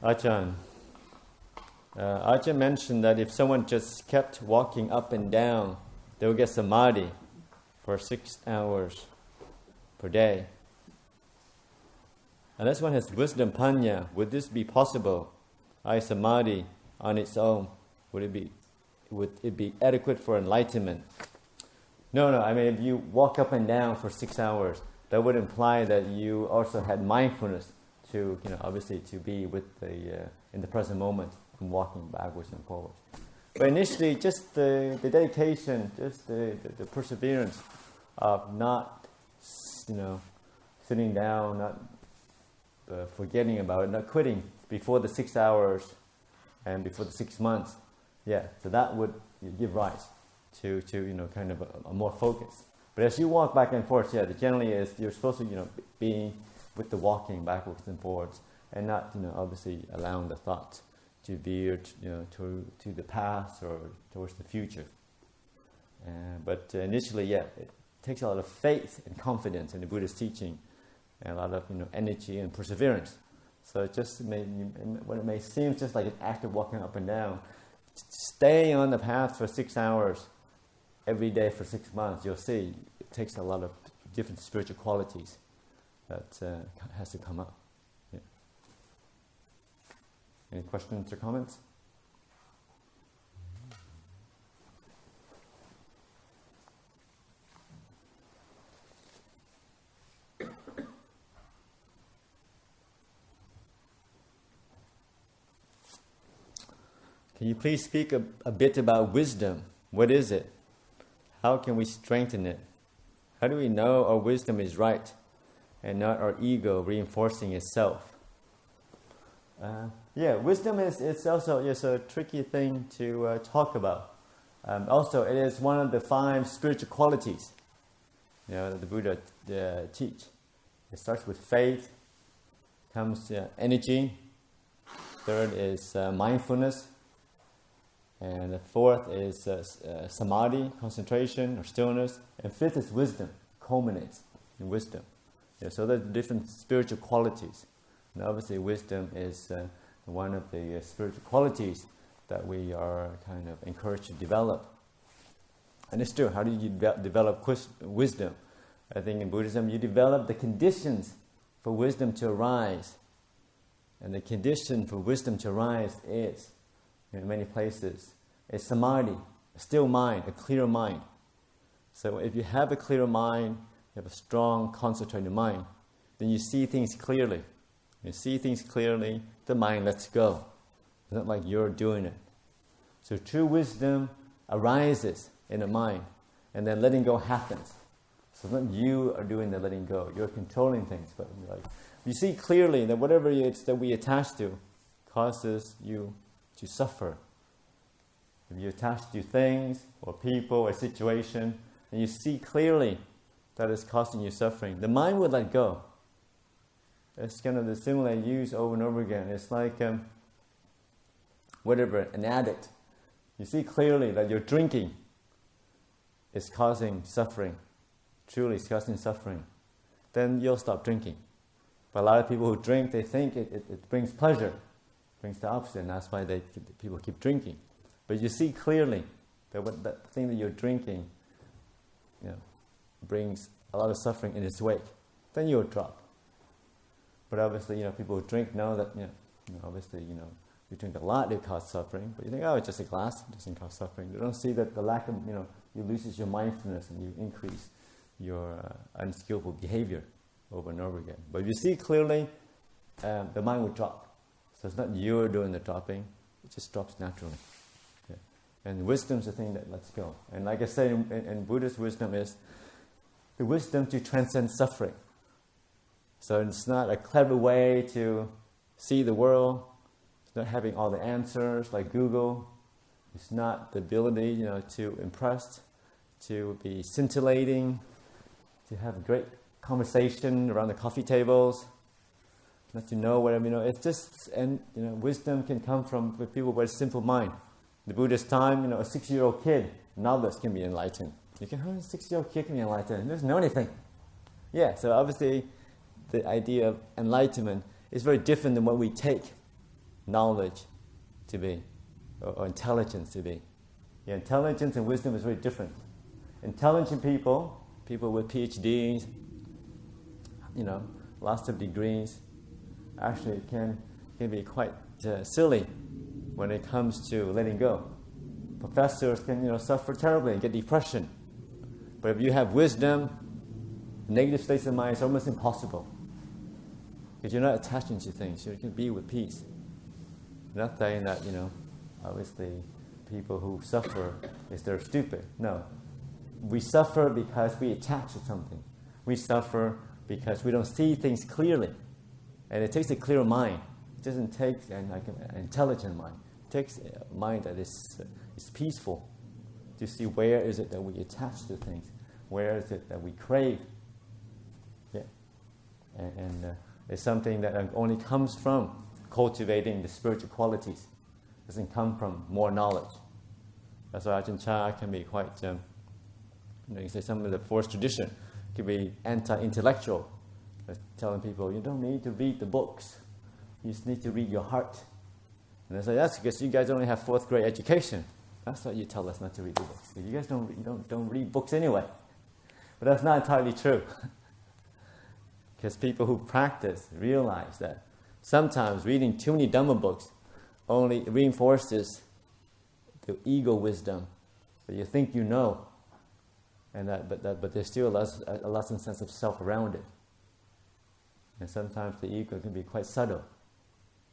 Ajahn mentioned that if someone just kept walking up and down, they would get samadhi for 6 hours per day. Unless one has wisdom panya, would this be possible? Samadhi on its own, would it be adequate for enlightenment? No. I mean, if you walk up and down for 6 hours, that would imply that you also had mindfulness to, obviously to be with in the present moment and walking backwards and forwards. But initially, just the dedication, just the perseverance of not, sitting down, not forgetting about it, not quitting before the 6 hours and before the 6 months. Yeah, so that would give rise to kind of a more focus. But as you walk back and forth, generally is you're supposed to, be with the walking backwards and forwards and not, obviously allowing the thought to veer, to the past or towards the future. But initially, it takes a lot of faith and confidence in the Buddha's teaching and a lot of, energy and perseverance. So it just what it may seem just like an act of walking up and down, stay on the path for 6 hours every day for 6 months, you'll see it takes a lot of different spiritual qualities that has to come up. Yeah. Any questions or comments? Can you please speak a bit about wisdom? What is it? How can we strengthen it? How do we know our wisdom is right and not our ego reinforcing itself? Wisdom it's also a tricky thing to talk about. Also, it is one of the 5 spiritual qualities that the Buddha teach. It starts with faith, comes energy. Third is mindfulness. And the 4th is samadhi, concentration or stillness. And 5th is wisdom, culminates in wisdom. So there are different spiritual qualities. And obviously wisdom is one of the spiritual qualities that we are kind of encouraged to develop. And it's true, how do you develop wisdom? I think in Buddhism you develop the conditions for wisdom to arise. And the condition for wisdom to arise is, in many places, is samadhi, a still mind, a clear mind. So if you have a clear mind, you have a strong, concentrated mind, then you see things clearly. You see things clearly, the mind lets go. It's not like you're doing it. So true wisdom arises in the mind, and then letting go happens. So not you are doing the letting go, you're controlling things, but you see clearly that whatever it's that we attach to causes you to suffer. If you attach to things or people or situation, and you see clearly that is causing you suffering, the mind would let go. It's kind of the simile I use over and over again. It's like an addict. You see clearly that your drinking is causing suffering. Truly it's causing suffering. Then you'll stop drinking. But a lot of people who drink, they think it brings pleasure. It brings the opposite, and that's why people keep drinking. But you see clearly that that thing that you're drinking brings a lot of suffering in its wake. Then you'll drop. But obviously, people who drink know that, obviously, you drink a lot, it causes suffering. But you think, it's just a glass, it doesn't cause suffering. You don't see that the lack of, you loses your mindfulness and you increase your unskillful behavior over and over again. But if you see clearly, the mind will drop. So it's not you're doing the dropping, it just drops naturally. Yeah. And wisdom's the thing that lets go. And like I say, in Buddhist wisdom is the wisdom to transcend suffering. So it's not a clever way to see the world. It's not having all the answers like Google. It's not the ability, to impress, to be scintillating, to have great conversation around the coffee tables. not to know whatever, it's just, and wisdom can come from with people with a simple mind. In the Buddha's time, a 6-year-old kid, novice, can be enlightened. You can, how a 6-year-old kid can be enlightened? He doesn't know anything. Yeah, so obviously the idea of enlightenment is very different than what we take knowledge to be, or intelligence to be. Yeah, intelligence and wisdom is very different. Intelligent people with PhDs, lots of degrees, actually can be quite silly when it comes to letting go. Professors can suffer terribly and get depression. But if you have wisdom, negative states of mind is almost impossible. Because you're not attaching to things. You can be with peace. I'm not saying that, obviously people who suffer is they're stupid. No. We suffer because we attach to something. We suffer because we don't see things clearly. And it takes a clear mind. It doesn't take an intelligent mind. It takes a mind that is peaceful to see where is it that we attach to things. Where is it that we crave. Yeah. And it's something that only comes from cultivating the spiritual qualities. It doesn't come from more knowledge. That's why Ajahn Chah can be quite, you say some of the fourth tradition can be anti-intellectual. Telling people, you don't need to read the books. You just need to read your heart. And I say, that's because you guys only have 4th grade education. That's why you tell us not to read the books. You guys don't read books anyway. But that's not entirely true. Because people who practice realize that sometimes reading too many Dhamma books only reinforces the ego wisdom that you think you know, and but there's still a lesson sense of self around it. And sometimes the ego can be quite subtle.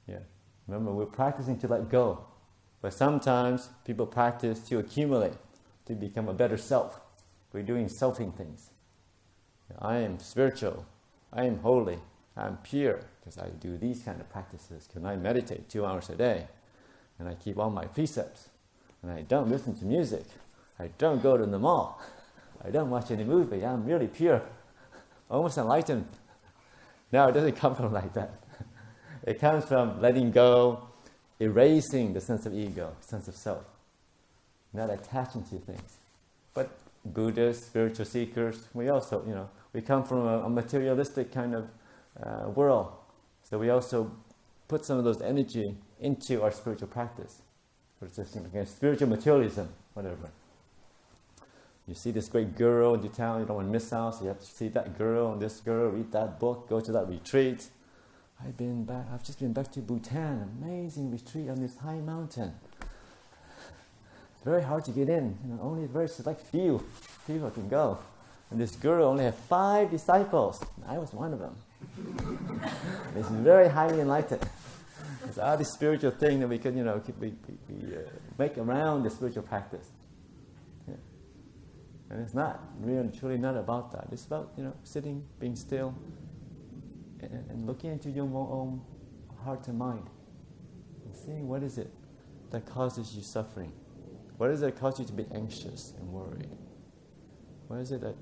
Yeah. Remember, we're practicing to let go, but sometimes people practice to accumulate, to become a better self. We're doing selfing things. I am spiritual. I am holy. I'm pure because I do these kind of practices. Because I meditate 2 hours a day, and I keep all my precepts, and I don't listen to music. I don't go to the mall. I don't watch any movie. I'm really pure, almost enlightened. No, it doesn't come from like that. It comes from letting go, erasing the sense of ego, sense of self, not attaching to things. But Buddhists, spiritual seekers, we also, we come from a materialistic kind of world. So we also put some of those energy into our spiritual practice. Resisting against spiritual materialism, whatever. You see this great girl in town, you don't want to miss out, so you have to see that girl and this girl, read that book, go to that retreat. I've just been back to Bhutan, amazing retreat on this high mountain. It's very hard to get in, only a very select few people can go. And this girl only had 5 disciples. I was one of them. It's very highly enlightened. It's all this spiritual thing that we could, make around the spiritual practice. Yeah. And it's not really, truly not about that. It's about, sitting, being still, and looking into your own heart and mind, and seeing what is it that causes you suffering. What is it that causes you to be anxious and worried? What is it that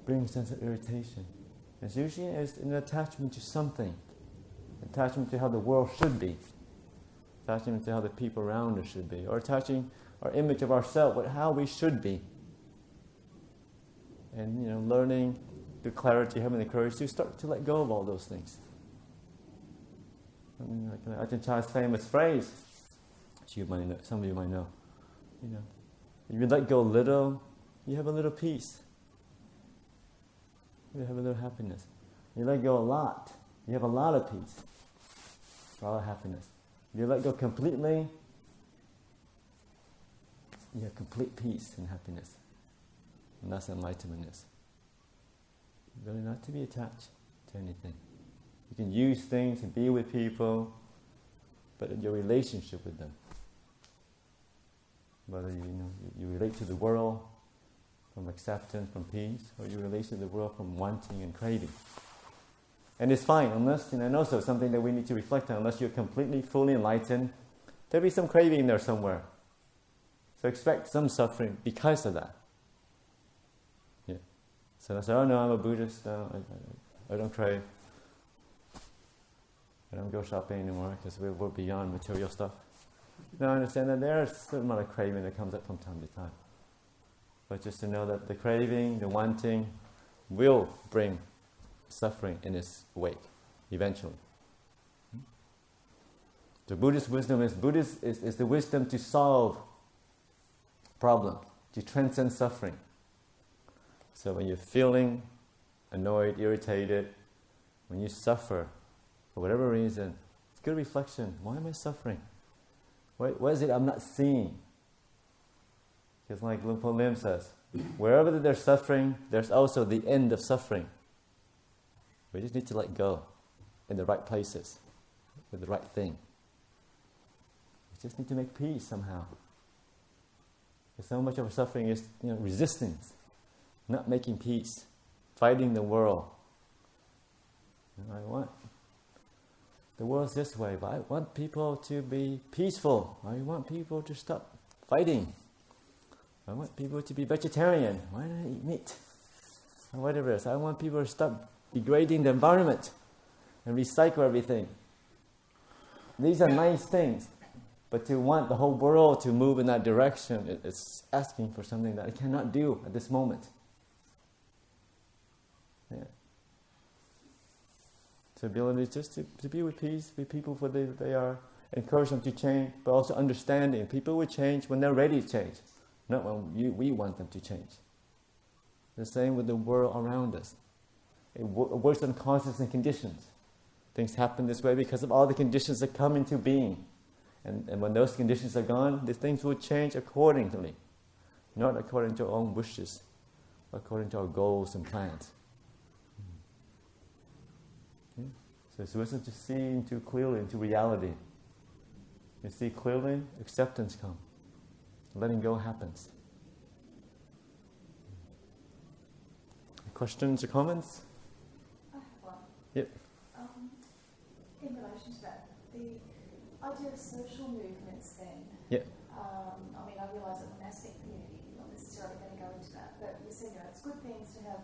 brings a sense of irritation? It's usually an attachment to something. Attachment to how the world should be. Attachment to how the people around us should be. Or attaching our image of ourselves with how we should be. And, learning through clarity, having the courage to start to let go of all those things. Like Ajahn Chah's famous phrase, which some of you might know. If you let go a little, you have a little peace. You have a little happiness. You let go a lot, you have a lot of peace, a lot of happiness. If you let go completely, you have complete peace and happiness. And that's enlightenment is. Really not to be attached to anything. You can use things and be with people, but in your relationship with them. Whether you relate to the world from acceptance, from peace, or you relate to the world from wanting and craving. And it's fine, unless, and also something that we need to reflect on, unless you're completely, fully enlightened, there'll be some craving there somewhere. So expect some suffering because of that. Yeah. So I say, oh no, I'm a Buddhist, I don't crave. I don't go shopping anymore because we're beyond material stuff. Now I understand that there's a certain amount of craving that comes up from time to time. But just to know that the craving, the wanting, will bring suffering in its wake, eventually. The Buddhist wisdom is the wisdom to solve problems, to transcend suffering. So when you're feeling annoyed, irritated, when you suffer, for whatever reason, it's good reflection. Why am I suffering? What is it I'm not seeing? Because like Luang Por Lim says, wherever there's suffering, there's also the end of suffering. We just need to let go in the right places, with the right thing. We just need to make peace somehow. Because so much of our suffering is resistance, not making peace, fighting the world. I want the world's this way, but I want people to be peaceful. I want people to stop fighting. I want people to be vegetarian. Why don't I eat meat? Or whatever it is. I want people to stop degrading the environment and recycle everything. These are nice things, but to want the whole world to move in that direction, it's asking for something that I cannot do at this moment. Yeah. So ability just to be with peace, with people for they are, encourage them to change, but also understanding. People will change when they're ready to change, not when we want them to change. The same with the world around us. It works on causes and conditions. Things happen this way because of all the conditions that come into being. And when those conditions are gone, the things will change accordingly. Not according to our own wishes, but according to our goals and plans. Okay? So it's wisdom to see into clearly, into reality. You see clearly, acceptance comes. Letting go happens. Questions or comments? I have one. Yep. In relation to that, the idea of social movements then. Yep. I realise that monastic community, you're not necessarily going to go into that, but you said it's good things to have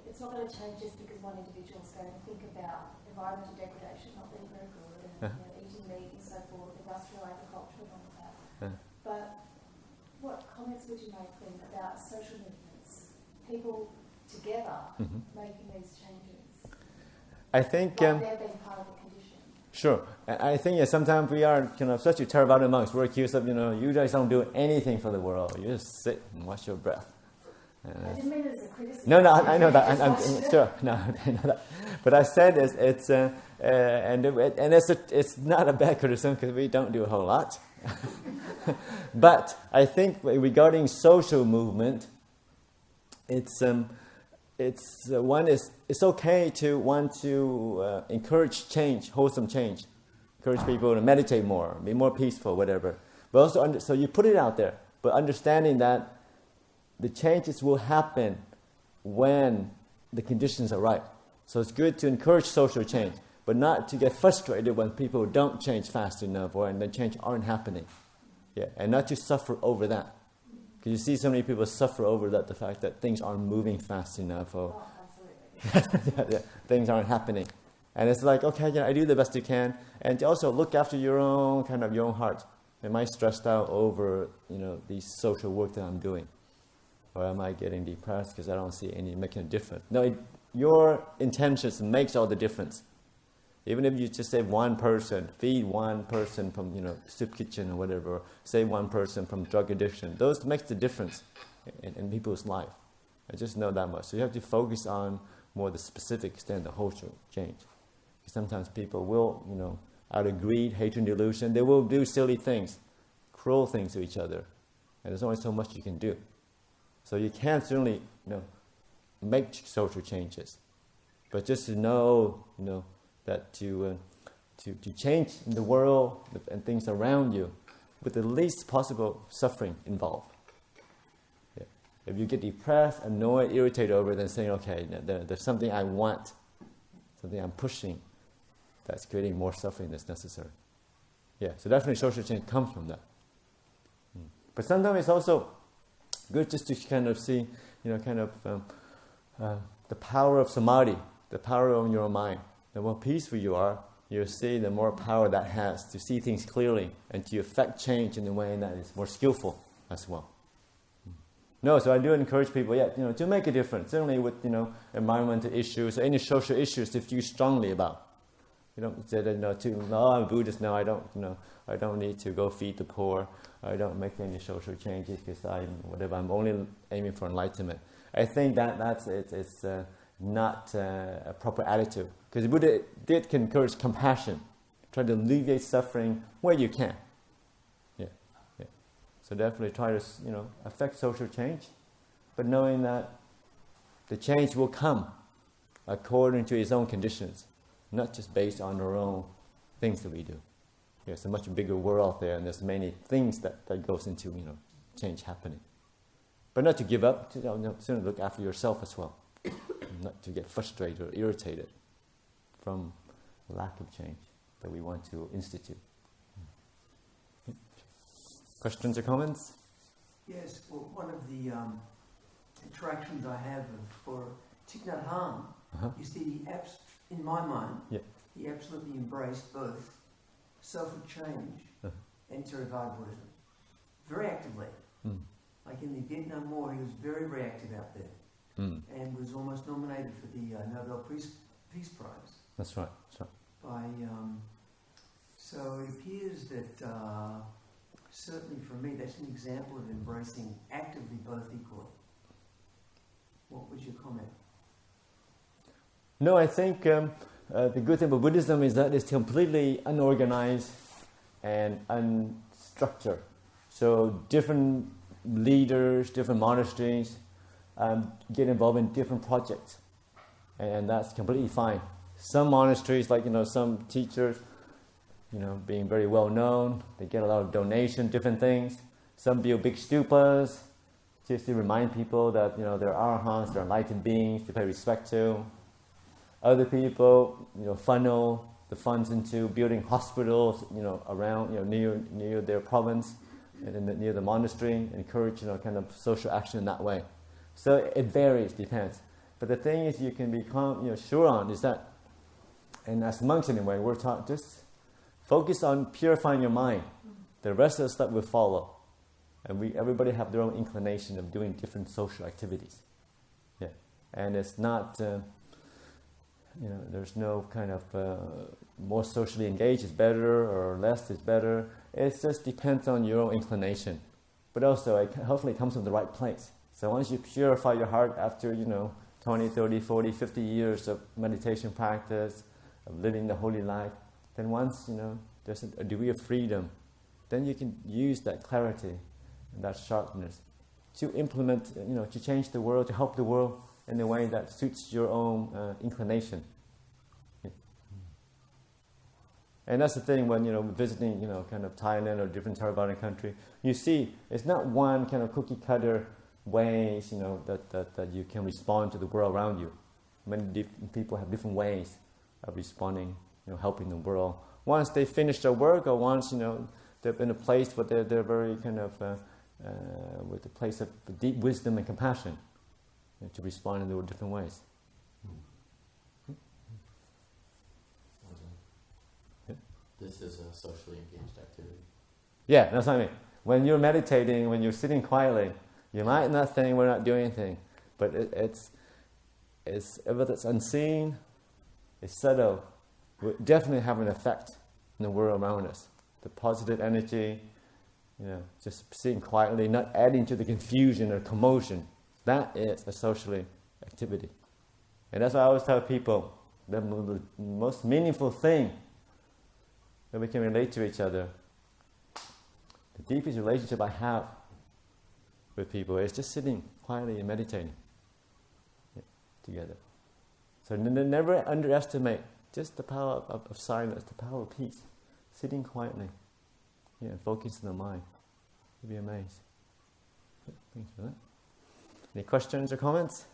it's not going to change just because one individual is going to think about environmental degradation not being very good and eating meat and so forth, industrial agriculture and all of that. But what comments would you make then about social movements, people together making these changes? I think like they're being part of the condition. Sure. I think sometimes we are such a Theravada monks. We're accused of you guys don't do anything for the world. You just sit and watch your breath. I didn't mean it as a criticism. No, I know that. I'm sure. No, I know that. But I said it's not a bad criticism because we don't do a whole lot. But I think regarding social movement, it's okay to want to encourage change, wholesome change, encourage people to meditate more, be more peaceful, whatever. But also, so you put it out there, but understanding that the changes will happen when the conditions are right. So it's good to encourage social change, but not to get frustrated when people don't change fast enough or the change aren't happening. Yeah, and not to suffer over that. Because you see so many people suffer over that, the fact that things aren't moving fast enough or things aren't happening. And it's like, okay, I do the best I can. And to also look after your own heart. Am I stressed out over, the social work that I'm doing? Or am I getting depressed because I don't see any making a difference? No, your intentions makes all the difference. Even if you just save one person, feed one person from soup kitchen or whatever, or save one person from drug addiction, those makes the difference in people's life. I just know that much. So you have to focus on more the specific extent of wholesome change. Because sometimes people will, out of greed, hatred, and delusion, they will do silly things, cruel things to each other, and there's only so much you can do. So you can't certainly, make social changes, but just to know, that to change in the world and things around you, with the least possible suffering involved. Yeah. If you get depressed, annoyed, irritated over it, then saying, okay, there's something I want, something I'm pushing, that's creating more suffering that's necessary. Yeah. So definitely social change comes from that. But sometimes it's also good just to see, the power of samadhi, the power of your mind. The more peaceful you are, you'll see the more power that has to see things clearly and to affect change in a way that is more skillful as well. No, so I do encourage people, to make a difference. Certainly with, environmental issues or any social issues to feel strongly about. You don't say that, I'm a Buddhist now. I don't need to go feed the poor. I don't make any social changes because I'm only aiming for enlightenment. I think it's not a proper attitude, because the Buddha did encourage compassion, try to alleviate suffering where you can. So definitely try to affect social change, but knowing that the change will come according to its own conditions, not just based on our own things that we do. There's a much bigger world out there, and there's many things that goes into change happening. But not to give up, certainly look after yourself as well. Not to get frustrated or irritated from the lack of change that we want to institute. Questions or comments? Yes, well, one of the interactions I have for Thich Nhat Hanh, you see, in my mind, he absolutely embraced both self change and Theravada Buddhism very actively. Like in the Vietnam War, he was very reactive out there. And was almost nominated for the Nobel Peace Prize. That's right. So it appears that certainly for me, that's an example of embracing actively both equally. What was your comment? No, I think the good thing about Buddhism is that it's completely unorganized and unstructured. So different leaders, different monasteries get involved in different projects, and that's completely fine. Some monasteries, like some teachers, being very well known, they get a lot of donation, different things. Some build big stupas just to remind people that there are arahants, there are enlightened beings to pay respect to. Other people, funnel the funds into building hospitals, around, near their province and near the monastery, encourage kind of social action in that way. So it varies, depends. But the thing is, you can be sure on is that, and as monks anyway, we're taught just focus on purifying your mind. The rest of the stuff will follow. And everybody have their own inclination of doing different social activities. And it's not, there's no kind of more socially engaged is better or less is better. It just depends on your own inclination. But also, hopefully it comes from the right place. So once you purify your heart after, 20, 30, 40, 50 years of meditation practice, of living the holy life, then once, there's a degree of freedom, then you can use that clarity and that sharpness to implement, to change the world, to help the world in a way that suits your own inclination. And that's the thing when, visiting, kind of Thailand or different Theravada country, you see it's not one kind of cookie-cutter ways, that you can respond to the world around you. Many people have different ways of responding, helping the world. Once they finish their work, or once, they're in a place where they're very kind of, with a place of deep wisdom and compassion, to respond in the different ways. This is a socially engaged activity. Yeah, that's what I mean. When you're meditating, when you're sitting quietly, you might not think we're not doing anything, but it's if it's unseen, it's subtle, will definitely have an effect in the world around us. The positive energy, just sitting quietly, not adding to the confusion or commotion. That is a socially activity. And that's why I always tell people, the most meaningful thing that we can relate to each other, the deepest relationship I have with people is just sitting quietly and meditating together. So never underestimate just the power of silence, the power of peace. Sitting quietly, focus on the mind. You'll be amazed. Thanks for that. Any questions or comments?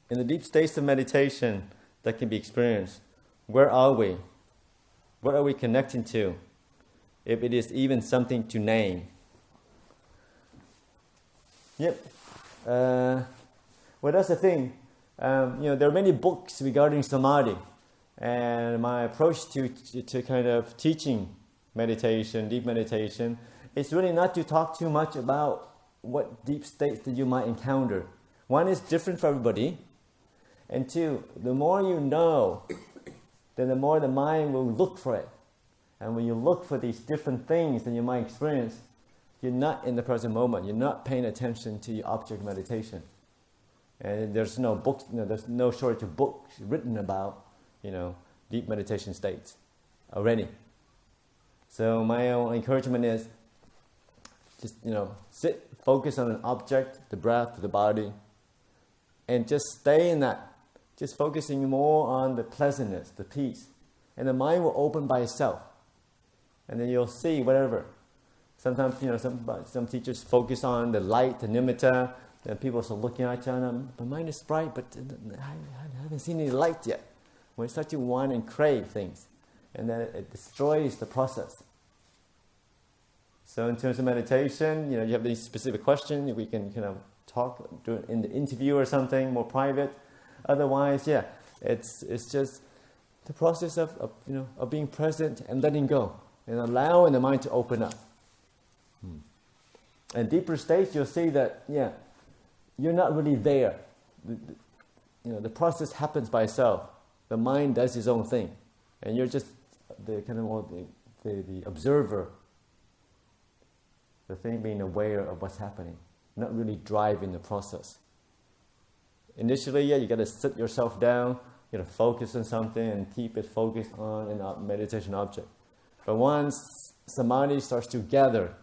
In the deep states of meditation that can be experienced, where are we? What are we connecting to? if it is even something to name. Yep. Well, that's the thing. There are many books regarding samadhi, and my approach to kind of teaching meditation, deep meditation, is really not to talk too much about what deep states that you might encounter. One, is different for everybody, and two, the more you know, then the more the mind will look for it. And when you look for these different things that you might experience, you're not in the present moment. You're not paying attention to your object of meditation. And there's no books. There's no shortage of books written about, deep meditation states already. So my own encouragement is just, sit, focus on an object, the breath, the body, and just stay in that. Just focusing more on the pleasantness, the peace, and the mind will open by itself. And then you'll see whatever. Sometimes, some teachers focus on the light, the nimitta, and people start looking at each other. My mind is bright, but I haven't seen any light yet. When you start to want and crave things, and then it destroys the process. So in terms of meditation, you have these specific questions. We can talk in the interview or something more private. Otherwise, it's just the process of being present and letting go and allowing the mind to open up. And deeper states, you'll see that you're not really there. The process happens by itself. The mind does its own thing, and you're just the observer. The thing being aware of what's happening, not really driving the process. Initially, you got to sit yourself down, you got to focus on something and keep it focused on a meditation object. But once samadhi starts to gather,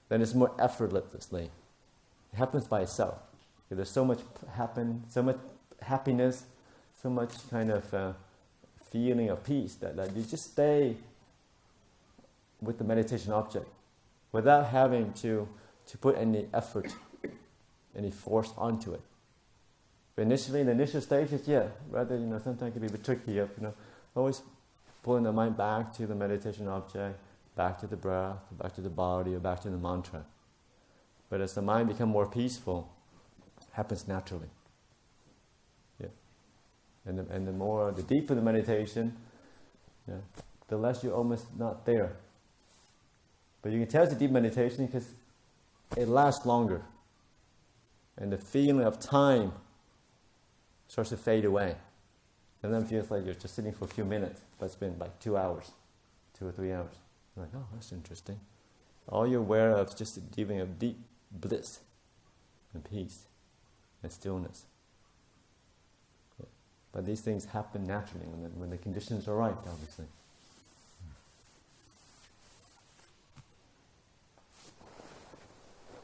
then it's more effortlessly. It happens by itself. There's so much so much happiness, so much kind of feeling of peace that you just stay with the meditation object without having to put any effort, any force onto it. But initially, in the initial stages, rather, sometimes it can be a bit tricky of, always pulling the mind back to the meditation object, back to the breath, back to the body, or back to the mantra. But as the mind becomes more peaceful, it happens naturally. And the deeper the meditation, the less you're almost not there. But you can tell it's a deep meditation because it lasts longer. And the feeling of time starts to fade away. And then it feels like you're just sitting for a few minutes, but it's been like 2 hours, 2 or 3 hours. You're like, oh, that's interesting. All you're aware of is just giving a deep bliss and peace and stillness. But these things happen naturally when the conditions are right, obviously.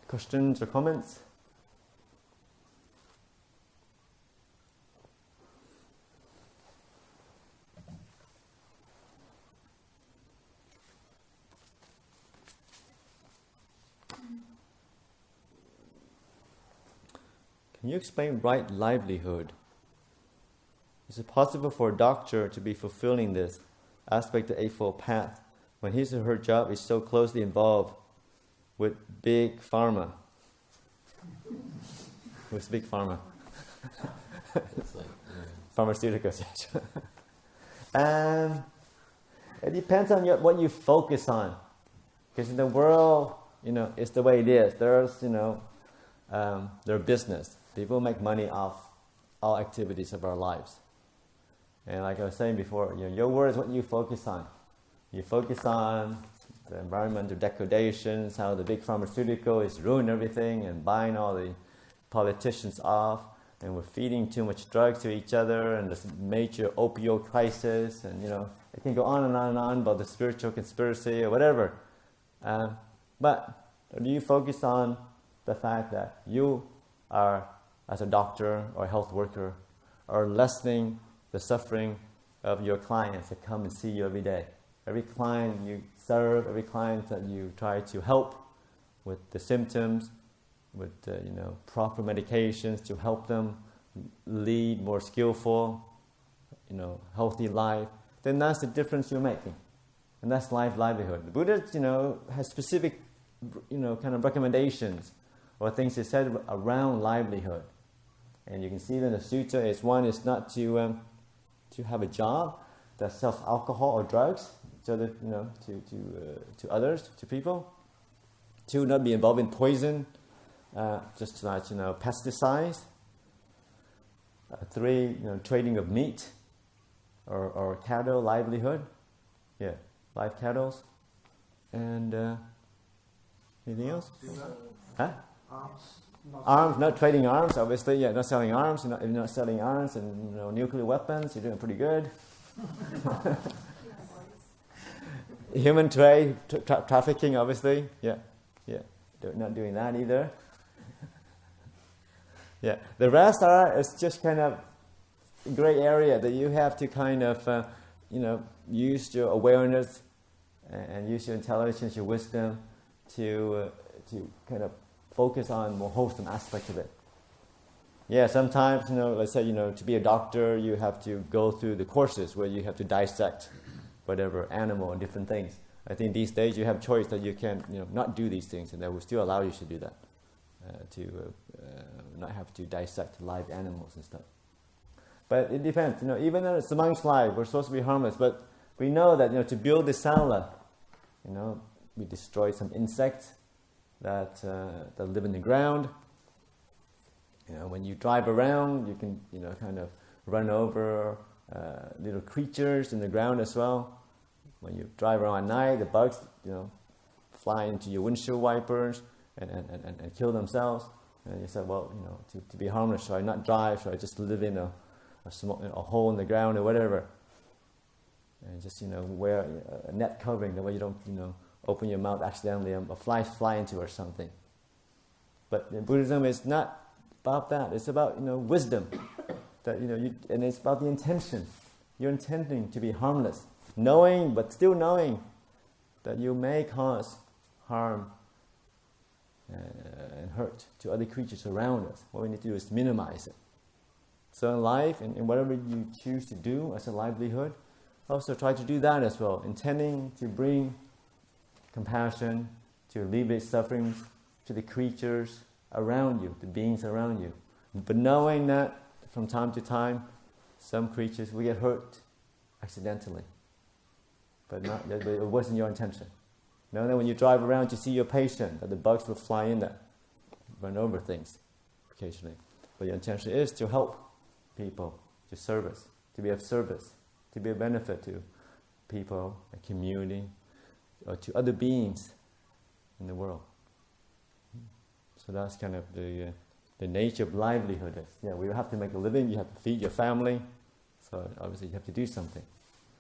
Questions or comments? Can you explain right livelihood? Is it possible for a doctor to be fulfilling this aspect of the Eightfold Path when his or her job is so closely involved with big pharma? Who's big pharma? It's like, Pharmaceuticals. It depends on what you focus on. Because in the world, it's the way it is. There's, their business. People make money off all activities of our lives. And like I was saying before, your word is what you focus on. You focus on the environmental degradations, how the big pharmaceutical is ruining everything and buying all the politicians off, and we're feeding too much drugs to each other, and there's a major opioid crisis, and it can go on and on and on about the spiritual conspiracy or whatever. But do you focus on the fact that you are, as a doctor or a health worker, are lessening the suffering of your clients that come and see you every day? Every client you serve, every client that you try to help with the symptoms, with proper medications to help them lead more skillful, healthy life, then that's the difference you're making. And that's livelihood. The Buddha, has specific, kind of recommendations or things he said around livelihood. And you can see that in the sutta one is not to have a job that sells alcohol or drugs, so that to others, to people. 2, not be involved in poison, just like pesticides. 3, trading of meat or cattle, livelihood. Yeah, live cattle. And anything else? Huh? Arms, not trading arms, obviously. Yeah, not selling arms. If you're not selling arms and nuclear weapons, you're doing pretty good. Human trade, trafficking, obviously. Yeah. Not doing that either. Yeah. The rest is just kind of gray area that you have to kind of, use your awareness and use your intelligence, your wisdom to kind of focus on more wholesome aspects of it. Yeah, sometimes, let's say, to be a doctor, you have to go through the courses where you have to dissect whatever animal and different things. I think these days you have choice that you can, not do these things, and that will still allow you to do that, to not have to dissect live animals and stuff. But it depends, even though it's a monk's life, we're supposed to be harmless, but we know that, to build the sala, we destroy some insects that live in the ground. When you drive around, you can, kind of run over little creatures in the ground as well. When you drive around at night, the bugs, fly into your windshield wipers and kill themselves. And you said, well, to be harmless, should I not drive? Should I just live in a hole in the ground or whatever? And just, wear a net covering, that way you don't, open your mouth accidentally and a fly into or something. But in Buddhism, it's not about that. It's about, wisdom. That, and it's about the intention. You're intending to be harmless. Knowing, but still knowing that you may cause harm and hurt to other creatures around us. What we need to do is minimize it. So in life, in whatever you choose to do as a livelihood, also try to do that as well, intending to bring compassion, to alleviate sufferings to the creatures around you, the beings around you. But knowing that from time to time, some creatures will get hurt accidentally. But it wasn't your intention. Know that when you drive around, you see your patient, that the bugs will fly in there, run over things occasionally. But your intention is to help people, to service, to be of service, to be a benefit to people, a community, or to other beings in the world. So that's kind of the nature of livelihood is. Yeah, we have to make a living, you have to feed your family, so obviously you have to do something.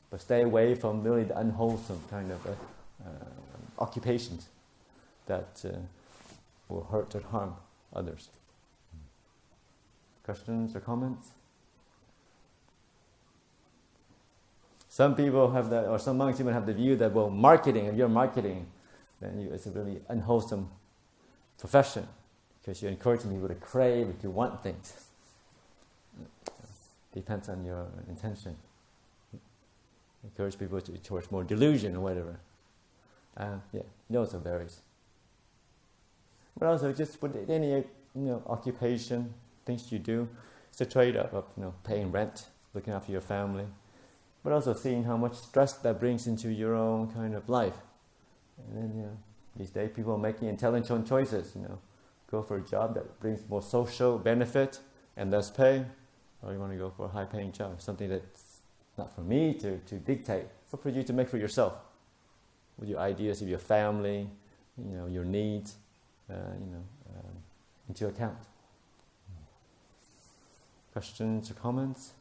But stay away from really the unwholesome kind of occupations that will hurt or harm others. Questions or comments? Some people have that, or some monks even have the view that, well, marketing, if you're marketing, then it's a really unwholesome profession, because you're encouraging people to crave, to want things. Depends on your intention. Encourage people towards more delusion or whatever. It also varies. But also just with any occupation, things you do, it's a trade-off of paying rent, looking after your family, but also seeing how much stress that brings into your own kind of life. And then these days people are making intelligent choices. Go for a job that brings more social benefit and less pay, or you want to go for a high-paying job, something that's not for me to dictate, but for you to make for yourself, with your ideas of your family, your needs, into account. Questions or comments?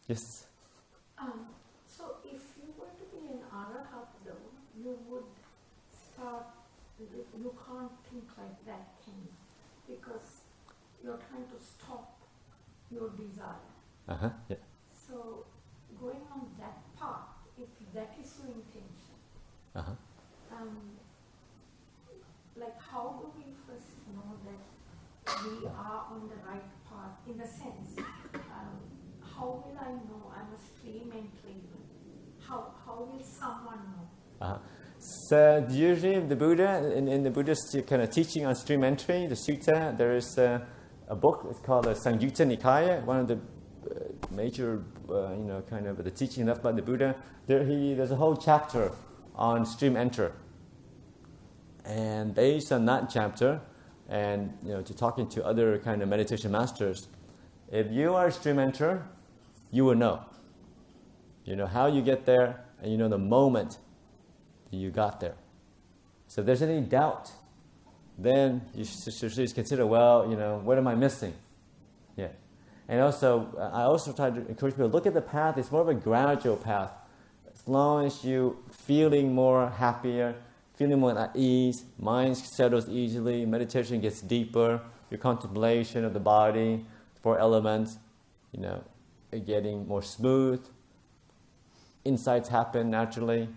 Yes? So if you were to be an arahat though, you would start, you can't think like that, can you? Because you're trying to stop your desire. Yeah. So going on that path, if that is your intention, like how do we first know that we are on the right path? In the sense, how will I know I'm a stray mentally? how will someone know? So usually the Buddha, in the Buddhist kind of teaching on stream entry, the sutta, there is a book. It's called the Samyutta Nikaya, one of the major, kind of the teaching left by the Buddha. There's a whole chapter on stream enter, and based on that chapter, and to talking to other kind of meditation masters, if you are a stream enter, you will know. You know how you get there, and you know the moment that you got there. So if there's any doubt, then you should consider, what am I missing? Yeah. And also, I also try to encourage people to look at the path. It's more of a gradual path. As long as you feeling more happier, feeling more at ease, mind settles easily, meditation gets deeper, your contemplation of the body, 4 elements, are getting more smooth, insights happen naturally,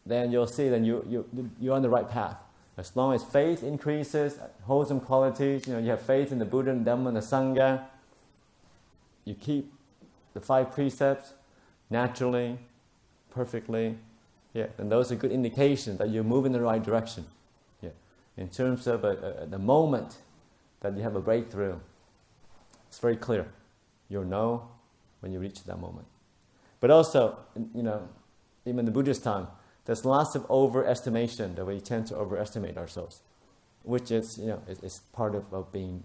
then you'll see that you're on the right path. As long as faith increases, wholesome qualities, you have faith in the Buddha, and Dhamma, and the Sangha, you keep the 5 precepts naturally, perfectly, and those are good indications that you're moving in the right direction. In terms of the moment that you have a breakthrough, it's very clear. You'll know when you reach that moment. But also, even in the Buddhist time, there's lots of overestimation that we tend to overestimate ourselves, which is, is part of being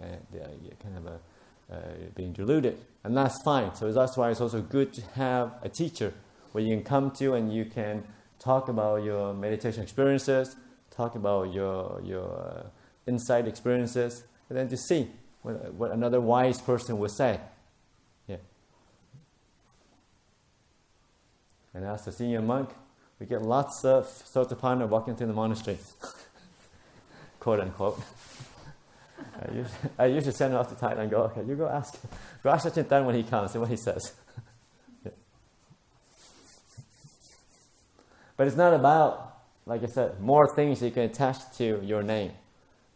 being deluded, and that's fine. So that's why it's also good to have a teacher where you can come to and you can talk about your meditation experiences, talk about your insight experiences, and then to see what another wise person would say. And as a senior monk, we get lots of sotapanna walking through the monastery, quote unquote. I usually send off to Thailand and go, okay, you go ask Ajahn Tan when he comes and what he says. But it's not about, like I said, more things you can attach to your name,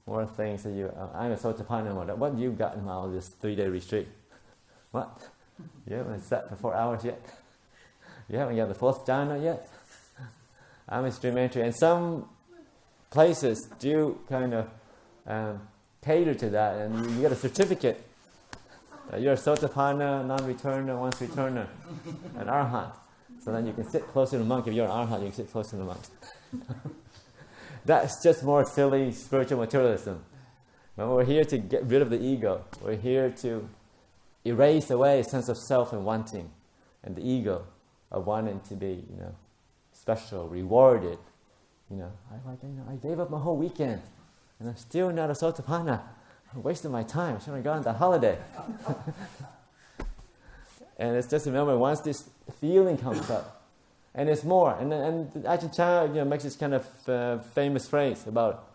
more things that I'm a sotapanna. What you gotten out of this 3-day retreat? What? You haven't sat for 4 hours yet? You haven't got the 4th jhana yet? I'm a stream entry. And some places do kind of cater to that, and you get a certificate. You're a sotapanna, non-returner, once returner, an arhat. So then you can sit close to the monk. If you're an arhat, you can sit close to the monk. That's just more silly spiritual materialism. But we're here to get rid of the ego. We're here to erase away a sense of self and wanting, and the ego of wanting to be, special, rewarded. I gave up my whole weekend, and I'm still not a sotapanna. I'm wasting my time. I should have gone on that holiday. And it's just remember, once this feeling comes up, and it's more. And Ajahn Chah, makes this kind of famous phrase about,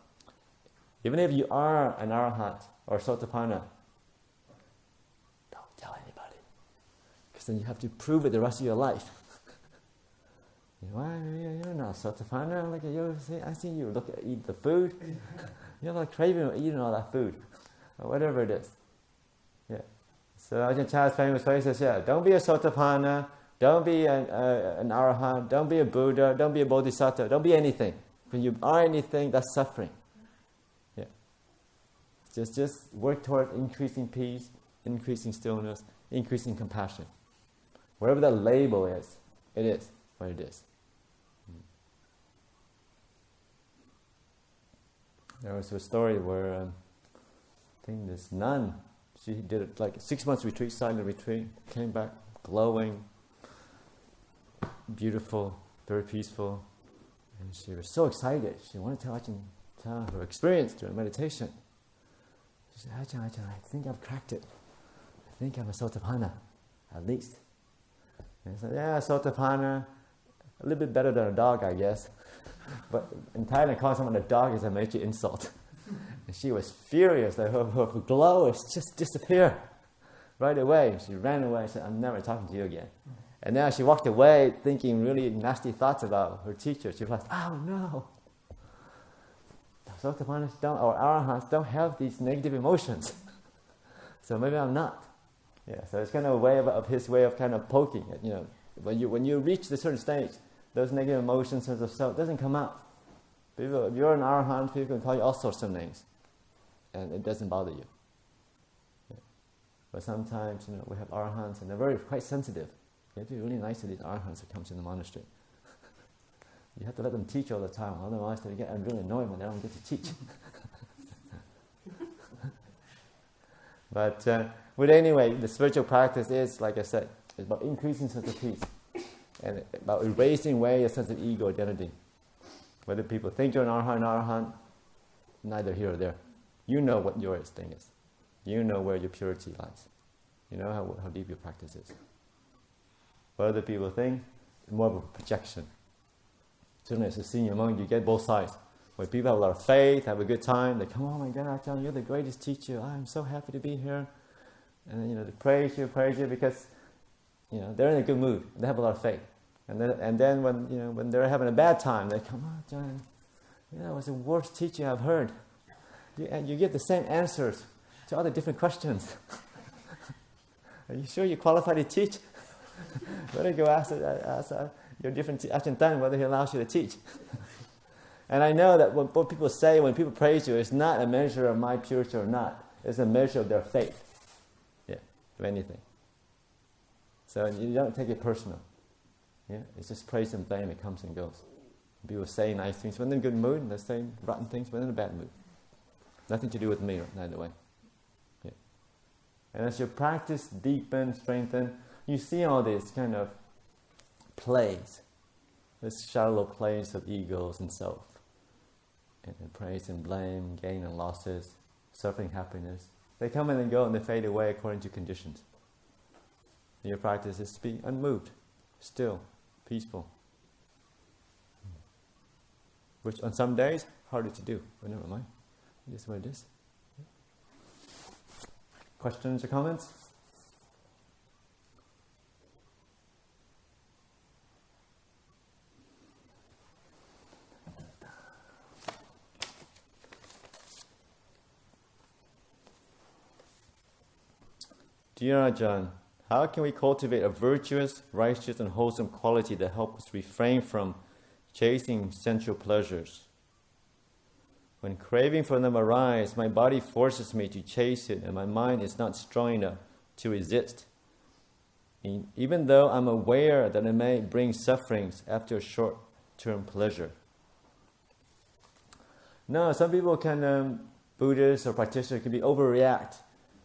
even if you are an arhat or sotapanna, don't tell anybody, because then you have to prove it the rest of your life. You're not sotapanna. I see you eat the food. You have a craving of eating all that food, or whatever it is. So Ajahn Chah's famous phrase is, don't be a sotapanna, don't be an arahant, don't be a Buddha, don't be a bodhisattva, don't be anything. When you are anything, that's suffering. Just work towards increasing peace, increasing stillness, increasing compassion. Whatever that label is, it is what it is. There was a story where I think this nun, she did like a 6 months retreat, silent retreat, came back glowing, beautiful, very peaceful, and she was so excited. She wanted to tell Ajahn Chah her experience during meditation. She said, Ajahn, I think I've cracked it. I think I'm a sotapanna, at least. And I said, sotapanna, a little bit better than a dog, I guess. But in Thailand, calling someone a dog is a major insult. And she was furious that her glow has just disappeared right away. She ran away and said, I'm never talking to you again. And now she walked away thinking really nasty thoughts about her teacher. She was like, oh no. Sotapannas or arahants don't have these negative emotions. So maybe I'm not. So it's kind of a way of his way of kind of poking at, When you reach the certain stage, those negative emotions, sense of self, doesn't come out. People, if you're an arahant, people can call you all sorts of names, and it doesn't bother you. Yeah. But sometimes, we have arahants, and they're quite sensitive. You have to be really nice to these arahants that come to the monastery. You have to let them teach all the time, otherwise they get really annoyed when they don't get to teach. But anyway, the spiritual practice is, like I said, it's about increasing sense of peace and about erasing away a sense of ego identity. Whether people think you're an arahant, neither here or there. You know what your thing is. You know where your purity lies. You know how deep your practice is. What other people think, more of a projection. Certainly as a senior monk, you get both sides. When people have a lot of faith, have a good time, they come, oh my God, Ajahn, you're the greatest teacher. I'm so happy to be here. And then, they praise you because, they're in a good mood. They have a lot of faith. And then when they're having a bad time, they come, oh Ajahn, that was the worst teaching I've heard. You get the same answers to all the different questions. Are you sure you're qualified to teach? Better go ask your different Ajahn Tan whether he allows you to teach. And I know that what people say when people praise you is not a measure of my purity or not. It's a measure of their faith. Yeah, if anything. So you don't take it personal. Yeah, it's just praise and blame. It comes and goes. People say nice things when they're in a good mood, and they say rotten things when they're in a bad mood. Nothing to do with me, neither way. Yeah. And as your practice deepens, strengthens, you see all these kind of plays, this shallow plays of egos and self, and praise and blame, gain and losses, suffering, happiness. They come and go and they fade away according to conditions. Your practice is to be unmoved, still, peaceful. Which on some days, harder to do, but never mind. This is what it is. Questions or comments? Dear Ajahn, how can we cultivate a virtuous, righteous and wholesome quality that helps us refrain from chasing sensual pleasures? When craving for them arise, my body forces me to chase it and my mind is not strong enough to resist. Even though I'm aware that it may bring sufferings after a short-term pleasure. No, some people can, Buddhists or practitioners can overreact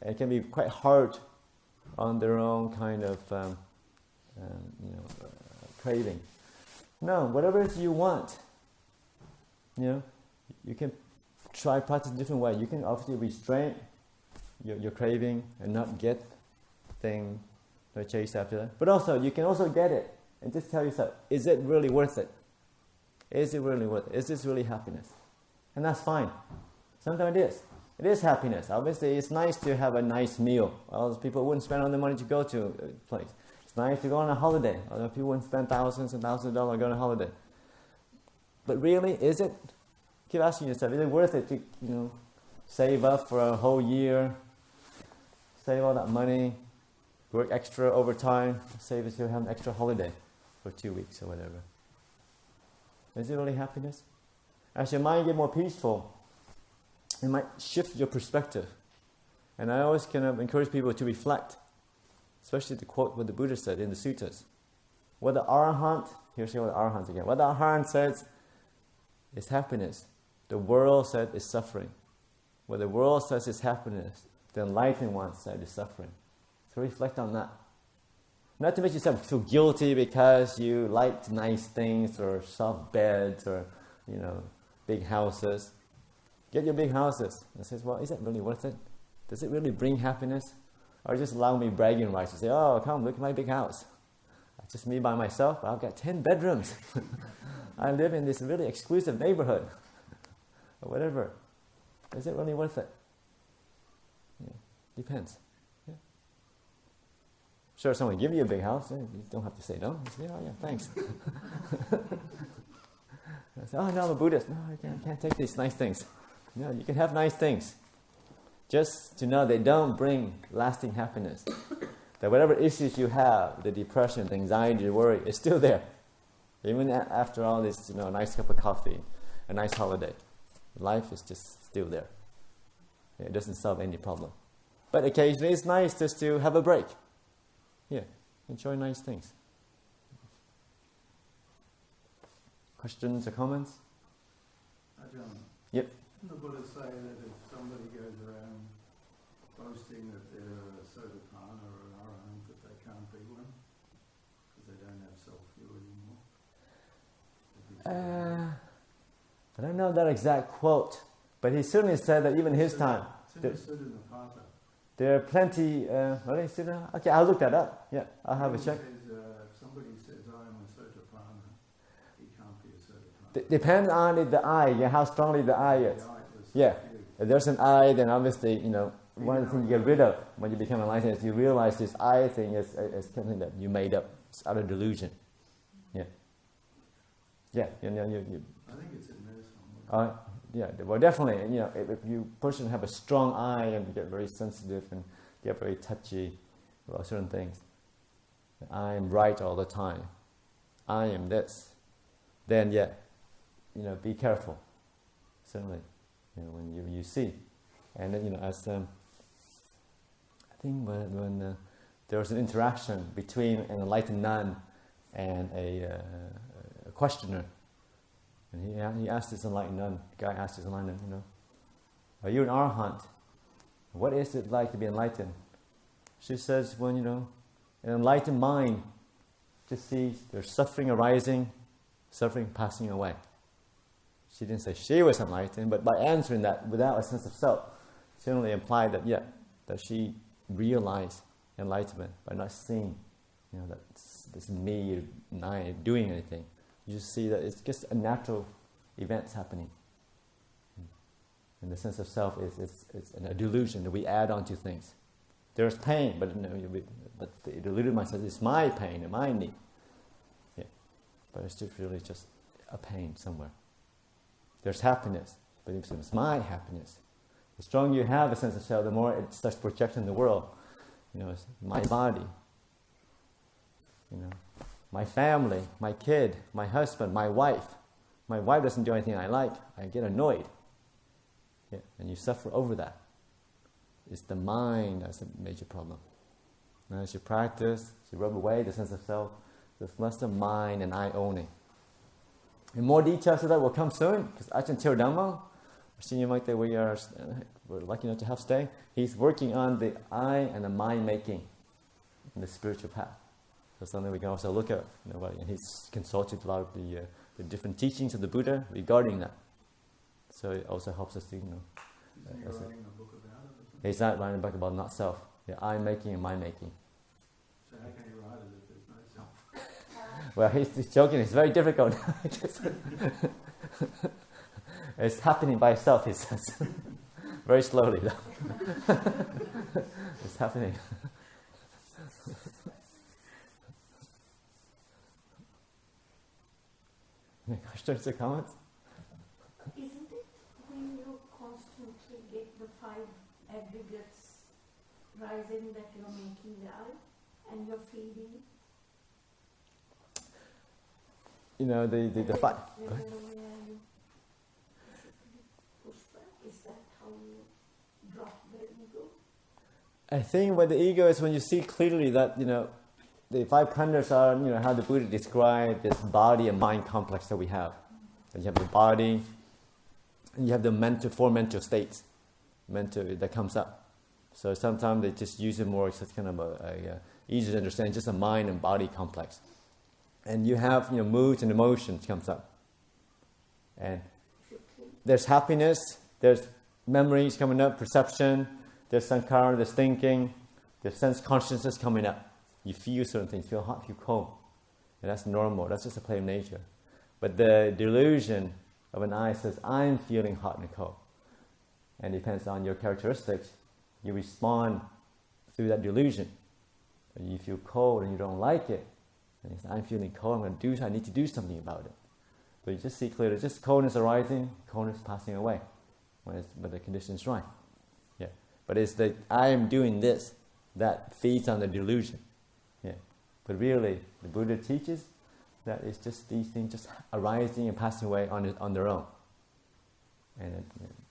and it can be quite hard on their own kind of craving. No, whatever it is you want, you can try practice a different way. You can obviously restrain your craving and not get thing to chase after that. But also, you can also get it and just tell yourself, is it really worth it? Is it really worth it? Is this really happiness? And that's fine. Sometimes it is. It is happiness. Obviously, it's nice to have a nice meal. Else people wouldn't spend all the money to go to a place. It's nice to go on a holiday. Although people wouldn't spend thousands and thousands of dollars going on a holiday. But really, is it? Keep asking yourself, is it worth it to, save up for a whole year, save all that money, work extra overtime, save it to have an extra holiday for 2 weeks or whatever? Is it really happiness? As your mind gets more peaceful, it might shift your perspective. And I always kind of encourage people to reflect, especially to quote what the Buddha said in the suttas. What the arahant, here's what the arahant again, what the arahant says is happiness. The world said is suffering. What the world says is happiness, the enlightened one said is suffering. So reflect on that. Not to make yourself feel guilty because you liked nice things or soft beds or, big houses. Get your big houses. And says, well, is that really worth it? Does it really bring happiness? Or just allow me bragging rights to say, oh, come, look at my big house. It's just me by myself, but I've got 10 bedrooms. I live in this really exclusive neighborhood. Or whatever. Is it really worth it? Yeah. Depends. Yeah. Sure, someone give you a big house, you don't have to say no. You say, oh yeah, thanks. I say, oh no, I'm a Buddhist. No, I can't take these nice things. No, you can have nice things. Just to know they don't bring lasting happiness. that whatever issues you have, the depression, the anxiety, the worry, is still there. Even after all this, a nice cup of coffee, a nice holiday, life is just still there. It doesn't solve any problem. But occasionally it's nice just to have a break. Yeah, enjoy nice things. Questions or comments? Ajahn. Yep. Didn't the Buddha say that if somebody goes around boasting that they're a Sotapanna or an Arahant, that they can't be one? Because they don't have self-view anymore? I don't know that exact quote, but he certainly said that even his time. It's understood in the Pata. There are plenty. Okay, I'll look that up. Yeah, I'll have a check. If somebody says, I am a Sotapanna, he can't be a Sotapanna. Depends on the I, how strongly the I is. Yeah, if there's an I, then obviously, one of the things you get rid of when you become enlightened is you realize this I thing is something that you made up. It's out of delusion. Yeah. Yeah, I think it's in there somewhere. Yeah, well, definitely, if you person have a strong I and you get very sensitive and get very touchy about certain things, I am right all the time, I am this, then be careful, certainly, when you see. And then, as I think when there was an interaction between an enlightened nun and a questioner, and he asked this enlightened nun, the guy asked this enlightened nun, are you an Arahant? What is it like to be enlightened? She says, when, an enlightened mind just sees there's suffering arising, suffering passing away. She didn't say she was enlightened, but by answering that without a sense of self, she only implied that, that she realized enlightenment by not seeing, that this me and I doing anything. You just see that it's just a natural events happening. And the sense of self is a delusion that we add on to things. There's pain, but the deluded mind says it's my pain and my need. Yeah, but it's just really just a pain somewhere. There's happiness, but it's my happiness. The stronger you have a sense of self, the more it starts projecting in the world. It's my body. My family, my kid, my husband, my wife. My wife doesn't do anything I like. I get annoyed. Yeah, and you suffer over that. It's the mind that's a major problem. And as you practice, as you rub away the sense of self, there's less of mind and I owning. In more details of that will come soon, because Ajahn Khemavaro, a senior monk that we're lucky enough to have stay, he's working on the I and the mind making in the spiritual path. So something we can also look at, and he's consulted a lot of the different teachings of the Buddha regarding that. So it also helps us to, Isn't he writing a book about it or something? He's not writing a book about not self. Yeah, I making and my making. So how can he write it if there's no self? Well, he's joking. It's very difficult. It's happening by itself, he says. Very slowly, though. It's happening. Any questions or comments? Isn't it when you constantly get the 5 aggregates rising that you're making the I and you're feeding? The 5. Is that how you drop the ego? I think what the ego is when you see clearly that, the 5 khandhas are, how the Buddha described this body and mind complex that we have. And you have the body, and you have the 4 mental states that comes up. So sometimes they just use it more, it's kind of a easy to understand, just a mind and body complex. And you have, moods and emotions comes up. And there's happiness, there's memories coming up, perception, there's sankhara, there's thinking, there's sense consciousness coming up. You feel certain things, feel hot, feel cold. And that's normal, that's just a play of nature. But the delusion of an I says, I'm feeling hot and cold. And it depends on your characteristics. You respond through that delusion. When you feel cold and you don't like it, and you say, I'm feeling cold, I need to do something about it. But you just see clearly, just coldness arising, coldness passing away. But the condition is right. Yeah. But it's that I am doing this. that feeds on the delusion. Yeah. But really, the Buddha teaches that it's just these things just arising and passing away on their own. And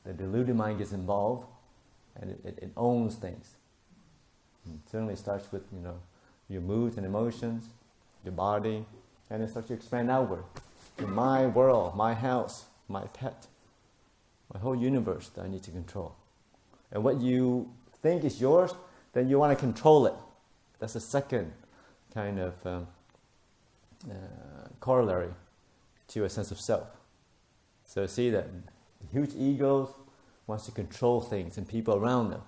the deluded mind gets involved, and it owns things. And certainly it starts with, your moods and emotions, your body, and it starts to expand outward. To my world, my house, my pet, my whole universe that I need to control. And what you think is yours, then you want to control it. That's the second kind of corollary to a sense of self. So see that huge egos wants to control things and people around them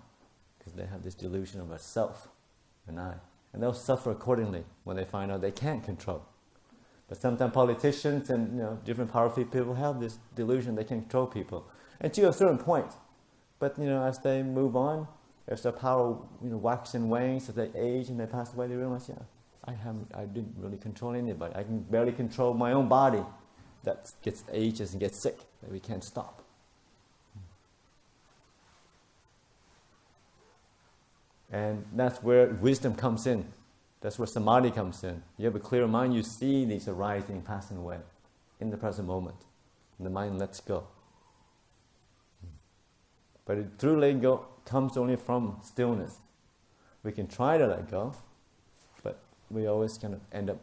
because they have this delusion of a self, an I. And they'll suffer accordingly when they find out they can't control. But sometimes politicians and different powerful people have this delusion they can control people. And to a certain point. But as they move on, as their power waxes and wanes, as they age and they pass away, they realize, I didn't really control anybody. I can barely control my own body that gets ages and gets sick, that we can't stop. And that's where wisdom comes in. That's where samadhi comes in. You have a clear mind, you see these arising, passing away in the present moment. And the mind lets go. But it true letting go comes only from stillness. We can try to let go, but we always kind of end up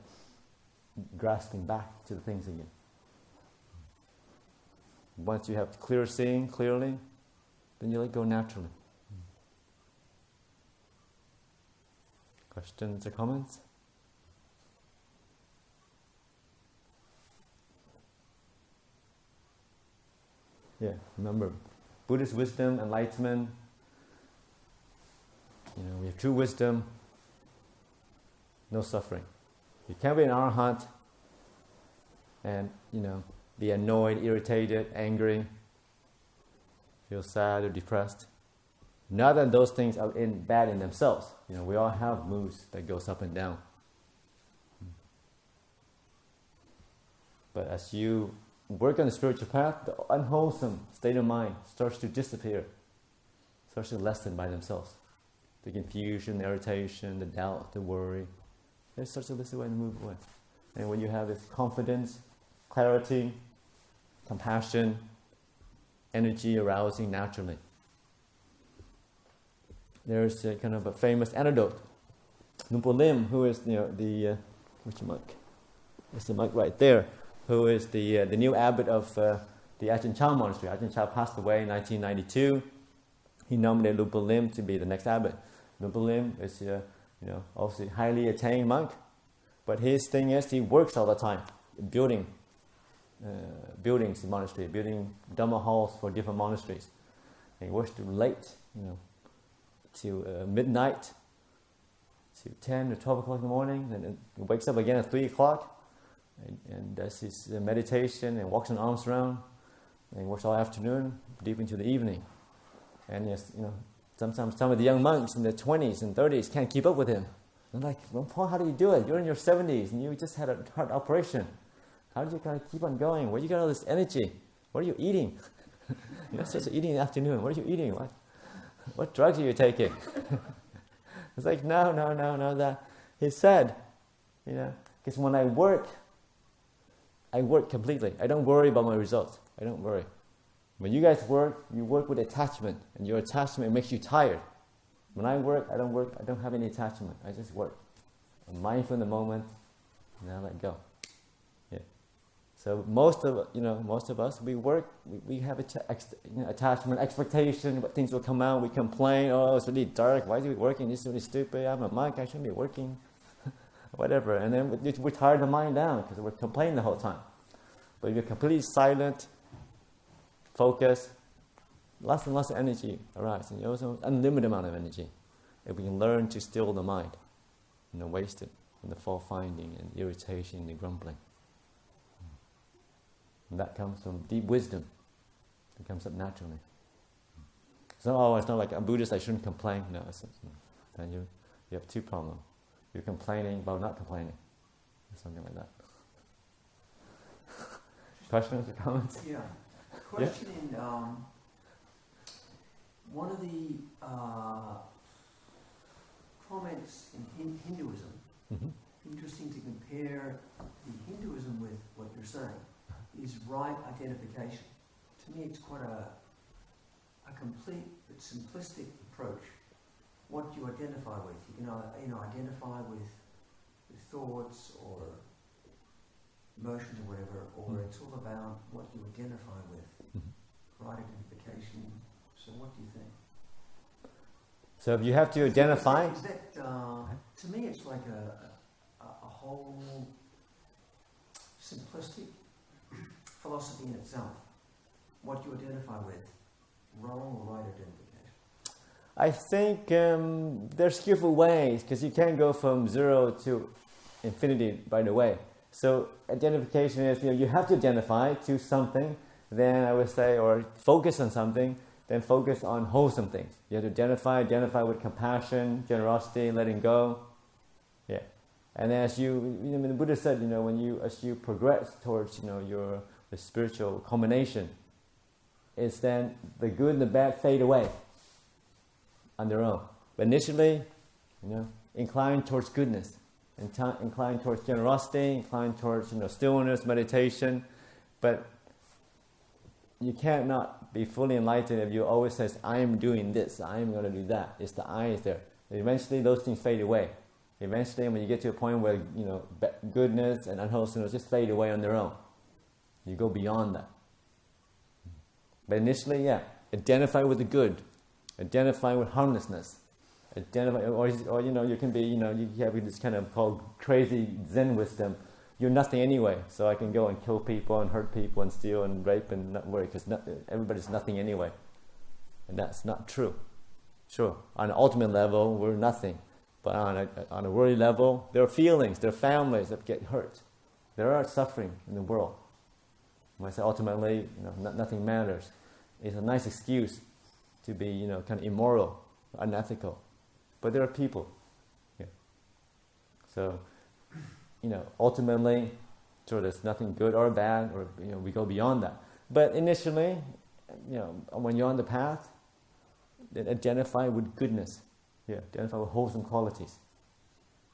grasping back to the things again. Once you have clear seeing clearly, then you let go naturally. Questions or comments? Yeah, remember, Buddhist wisdom, enlightenment, we have true wisdom, no suffering. You can't be an arahant and, be annoyed, irritated, angry, feel sad or depressed. Not that those things are bad in themselves. We all have moods that goes up and down. But as you work on the spiritual path, the unwholesome state of mind starts to disappear, starts to lessen by themselves. The confusion, the irritation, the doubt, the worry, it starts to listen away and move away. And when you have this confidence, clarity, compassion, energy arousing naturally. There's a kind of a famous anecdote. Lumpur Lim, who is which monk? There's the monk right there, who is the new abbot of the Ajahn Chah monastery. Ajahn Chah passed away in 1992. He nominated Lumpur Lim to be the next abbot. Lumpur Lim is obviously highly attained monk, but his thing is he works all the time, buildings in monastery, building Dhamma halls for different monasteries. And he works too late, till midnight, to 10 or 12 o'clock in the morning, and then he wakes up again at 3 o'clock and does his meditation and walks on arms around, and he works all afternoon, deep into the evening. And sometimes some of the young monks in their 20s and 30s can't keep up with him. They're like, well, Paul, how do you do it? You're in your 70s and you just had a heart operation. How do you kind of keep on going? Where do you get all this energy? What are you eating? You're not supposed to eat in the afternoon. What are you eating? What drugs are you taking? It's like, no, that. He said, because when I work completely. I don't worry about my results. I don't worry. When you guys work, you work with attachment, and your attachment makes you tired. When I work, I don't have any attachment. I just work. I'm mindful in the moment, and I let go. Yeah. So most of us, we work, we have attachment, expectation, what things will come out, we complain, oh, it's really dark, why is it working, this is really stupid, I'm a monk, I shouldn't be working, whatever. And then we tire the mind down because we're complaining the whole time. But if you're completely silent, focused, lots and lots of energy arises, and also unlimited amount of energy. If we can learn to still the mind, waste it in the fault finding and irritation and grumbling. And that comes from deep wisdom. It comes up naturally. So, it's not like I'm Buddhist, I shouldn't complain. No, then you have two problems. You're complaining about not complaining, or something like that. Questions or comments? Yeah. Question in one of the comments in Hinduism. Interesting to compare the Hinduism with what you're saying. Is right identification. To me, it's quite a complete but simplistic approach. What you identify with, you can identify with thoughts or emotions or whatever, or it's all about what you identify with. Right identification. So, what do you think? So, if you have to identify, is that to me, it's like a whole simplistic philosophy in itself. What you identify with, wrong or right identification? I think there's skillful ways, because you can't go from 0 to infinity right away. So identification is, you have to identify to something, then I would say, or focus on something, then focus on wholesome things. You have to identify with compassion, generosity, letting go. Yeah. And as the Buddha said, as you progress towards, the spiritual culmination, it's then the good and the bad fade away on their own. But initially, incline towards goodness, incline towards generosity, incline towards, stillness, meditation. But you cannot be fully enlightened if you always say, I am doing this, I am going to do that. It's the I is there. Eventually, those things fade away. Eventually, when you get to a point where, goodness and unwholesomeness just fade away on their own. You go beyond that. But initially, identify with the good. Identify with harmlessness. Identify, or you can be, you have this kind of called crazy Zen wisdom. You're nothing anyway, so I can go and kill people and hurt people and steal and rape and not worry, because everybody's nothing anyway. And that's not true. Sure, on an ultimate level, we're nothing. But on a worldly level, there are feelings, there are families that get hurt. There are suffering in the world. When I say ultimately, nothing matters. It's a nice excuse to be, kind of immoral, unethical. But there are people. Yeah. So, ultimately, sure, there's nothing good or bad, or we go beyond that. But initially, when you're on the path, then identify with goodness. Yeah, identify with wholesome qualities.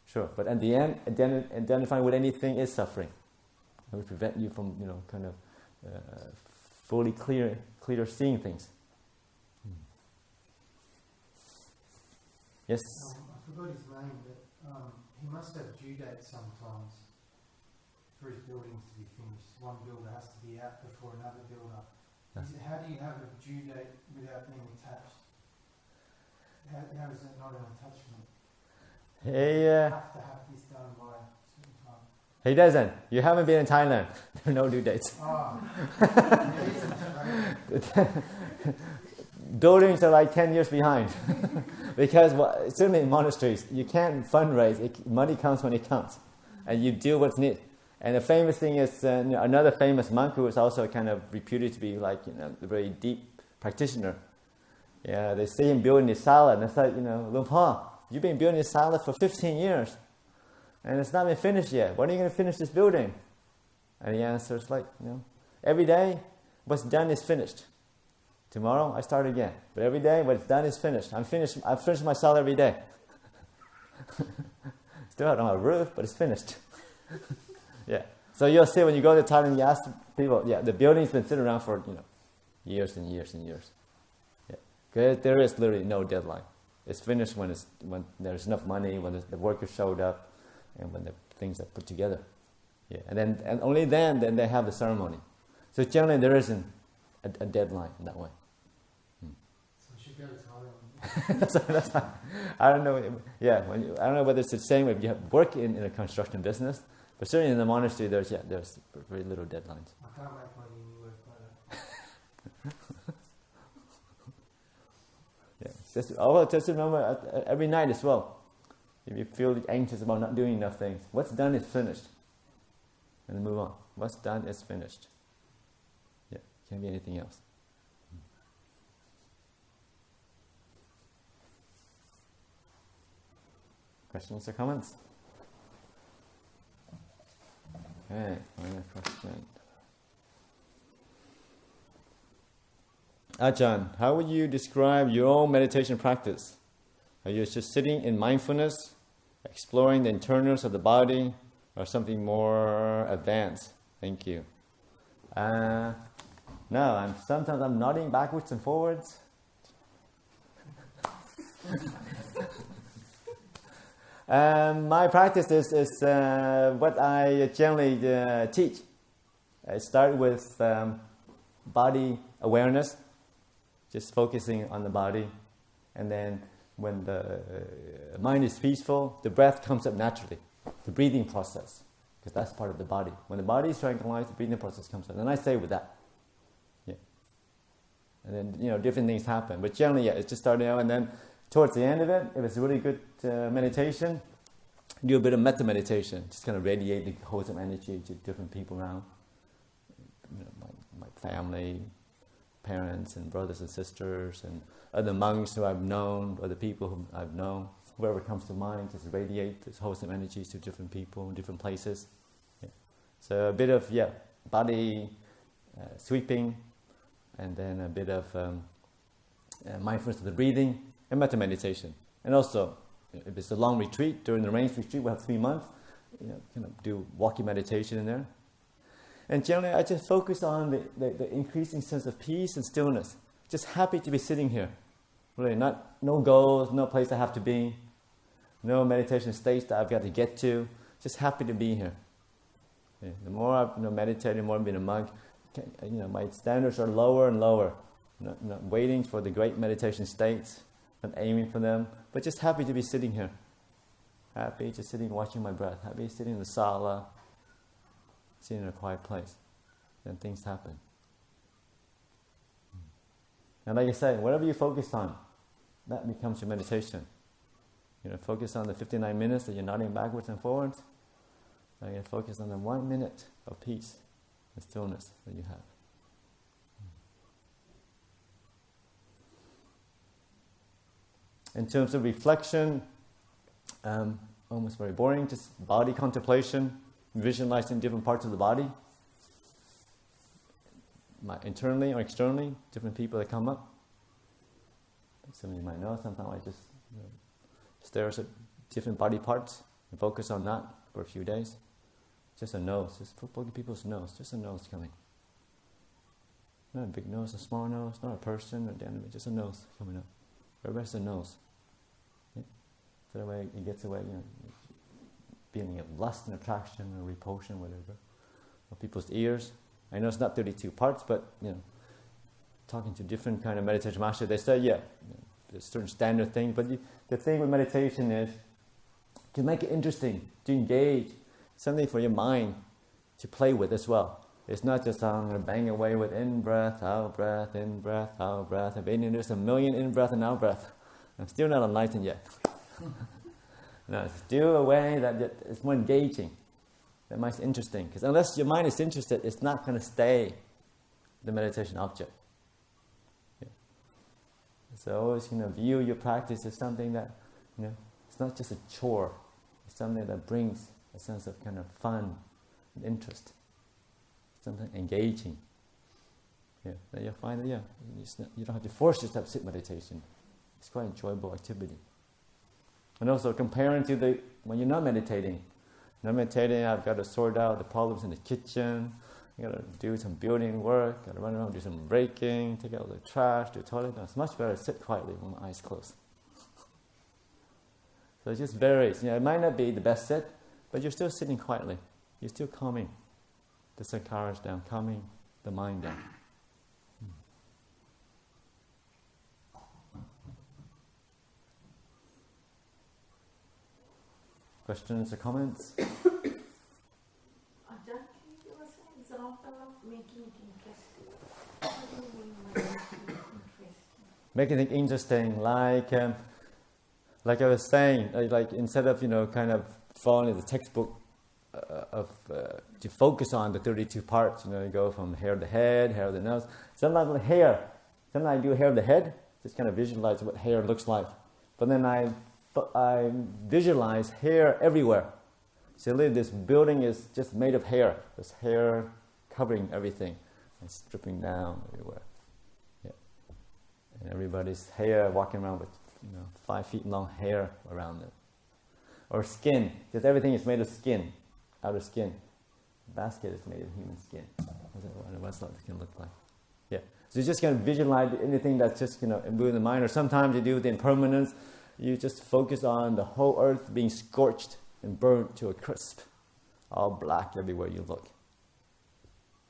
Sure, but at the end, identifying with anything is suffering. It will prevent you from, fully clear seeing things. Yes? I forgot his name, but he must have due dates sometimes for his buildings to be finished. One builder has to be out before another builder. How do you have a due date without being attached? How is that not an attachment? Hey, you have to have this done by a certain time. He doesn't. You haven't been in Thailand. There are no due dates. Buildings are like 10 years behind. Because certainly in monasteries, you can't fundraise. Money comes when it comes. And you do what's needed. And the famous thing is, another famous monk who is also kind of reputed to be like, a very deep practitioner. Yeah, they see him building his sala, and it's like, Luang Pa, you've been building this sala for 15 years, and it's not been finished yet. When are you going to finish this building? And he answers like, every day, what's done is finished. Tomorrow, I start again. But every day, what's done is finished. I finish my sala every day. Still, I don't have a roof, but it's finished. Yeah. So you'll see when you go to Thailand, you ask people, the building's been sitting around for, years and years and years. Because there is literally no deadline. It's finished when there's enough money, when the workers showed up, and when the things are put together. Yeah, and only then they have the ceremony. So generally there isn't a deadline in that way. So we should go to Thailand. That's fine. I don't know. Yeah, I don't know whether it's the same if you work in a construction business, but certainly in the monastery there's very little deadlines. I can't make money in work like that. Just remember every night as well. If you feel anxious about not doing enough things, what's done is finished. And then move on. What's done is finished. Yeah, can't be anything else. Questions or comments? Okay, final question. Ajahn, how would you describe your own meditation practice? Are you just sitting in mindfulness, exploring the internals of the body, or something more advanced? Thank you. No, sometimes I'm nodding backwards and forwards. My practice is what I generally teach. I start with body awareness, just focusing on the body, and then when the mind is peaceful, the breath comes up naturally, the breathing process, because that's part of the body. When the body is tranquilized, the breathing process comes up, and I stay with that. Yeah. And then, different things happen, but generally, it's just starting out, and then towards the end of it, if it's a really good meditation, do a bit of metta meditation, just kind of radiate the wholesome energy to different people around. My family, parents and brothers and sisters and other monks who I've known, other people whom I've known, whoever comes to mind, just radiate this wholesome energies to different people, different places. Yeah. So a bit of, body sweeping, and then a bit of mindfulness of the breathing, and metta meditation. And also, if it's a long retreat, during the rains retreat, we have 3 months, kind of do walking meditation in there. And generally, I just focus on the increasing sense of peace and stillness. Just happy to be sitting here. Really, no goals, no place I have to be, no meditation states that I've got to get to. Just happy to be here. Yeah. The more I've meditated, the more I've been a monk, my standards are lower and lower. Not waiting for the great meditation states, not aiming for them, but just happy to be sitting here. Happy just sitting, watching my breath. Happy sitting in the sala, sitting in a quiet place. Then things happen. And like I said, whatever you focus on, that becomes your meditation. Focus on the 59 minutes that you're nodding backwards and forwards. Now you focus on the 1 minute of peace and stillness that you have. In terms of reflection, almost very boring, just body contemplation, visualizing different parts of the body, internally or externally, different people that come up. Some of you might know, sometimes I just stare at different body parts and focus on that for a few days. Just a nose, just look at people's nose, just a nose coming. Not a big nose, a small nose, not a person or the enemy, just a nose coming up. Everybody's a nose. Yeah? So that way it gets away, feeling of lust and attraction or repulsion, whatever. Or people's ears. I know it's not 32 parts, but talking to different kind of meditation master, they say, there's a certain standard thing, but the thing with meditation is to make it interesting, to engage, something for your mind to play with as well. It's not just I'm going to bang away with in-breath, out-breath, in-breath, out-breath. I've been in there's a million in-breath and out-breath. I'm still not enlightened yet. No, it's still a way that it's more engaging. That makes it interesting. Because unless your mind is interested, it's not going to stay the meditation object. Yeah. So always view your practice as something that, it's not just a chore. It's something that brings a sense of kind of fun and interest. Something engaging. Yeah, that you'll find that you don't have to force yourself to sit meditation. It's quite an enjoyable activity. And also comparing to when you're not meditating. Not meditating, I've got to sort out the problems in the kitchen. I got to do some building work. Got to run around, do some raking, take out the trash, do the toilet. No, it's much better to sit quietly with my eyes closed. So it just varies. It might not be the best sit, but you're still sitting quietly. You're still calming the sankharas down, calming the mind down. Questions or comments? Ajahn, can you give us an example of making it interesting? What do you mean by making it interesting? Making it interesting, like I was saying, like instead of kind of following the textbook to focus on the 32 parts, you go from hair to head, hair to the nose. Sometimes with hair, sometimes I do hair to the head, just kind of visualize what hair looks like. But then I visualize hair everywhere. So this building is just made of hair. There's hair covering everything. and stripping down everywhere. Yeah. And everybody's hair walking around with 5 feet long hair around it. Or skin, because everything is made of skin, outer skin. The basket is made of human skin. What's that going to look like? Yeah. So you're just going to visualize anything that's just imbued in the mind. Or sometimes you do the impermanence. You just focus on the whole earth being scorched and burnt to a crisp, all black everywhere you look.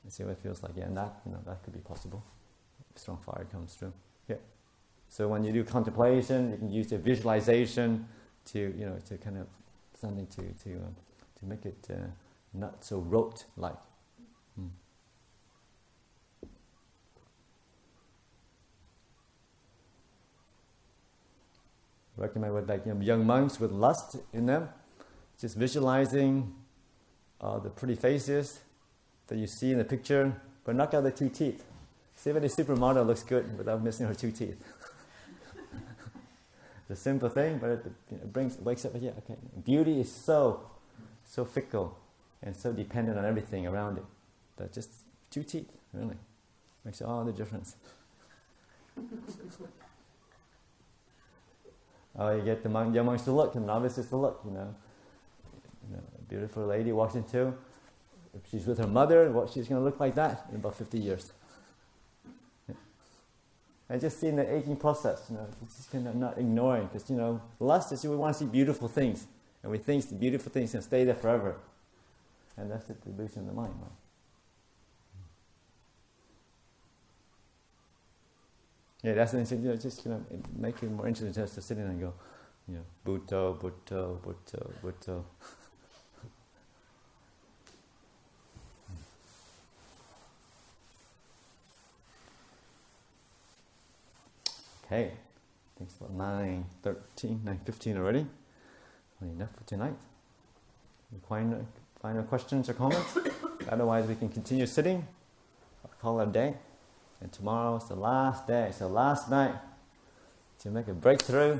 You see what it feels like? Yeah, and that could be possible. Strong fire comes through. Yeah. So when you do contemplation, you can use the visualization to kind of something to make it not so rote like. Recommend with young monks with lust in them, just visualizing the pretty faces that you see in the picture, but knock out the 2 teeth. See if any supermodel looks good without missing her 2 teeth. It's a simple thing, but it wakes up. Yeah, okay. Beauty is so fickle and so dependent on everything around it. That just 2 teeth really makes all the difference. You get the young monks to look, and novices to look. A beautiful lady walks into. If she's with her mother, she's going to look like that in about 50 years. And just seeing the aging process, just kind of not ignoring, because lust is we want to see beautiful things, and we think the beautiful things can stay there forever, and that's the delusion of the mind. Right? Yeah, that's the thing. Just make it more interesting just to sit in and go, Bhutto, Bhutto, Bhutto, Bhutto. Okay, I think it's about 9:15 already. Enough for tonight. Final questions or comments? Otherwise, we can continue sitting. I'll call it a day. And tomorrow is the last day, so last night to make a breakthrough.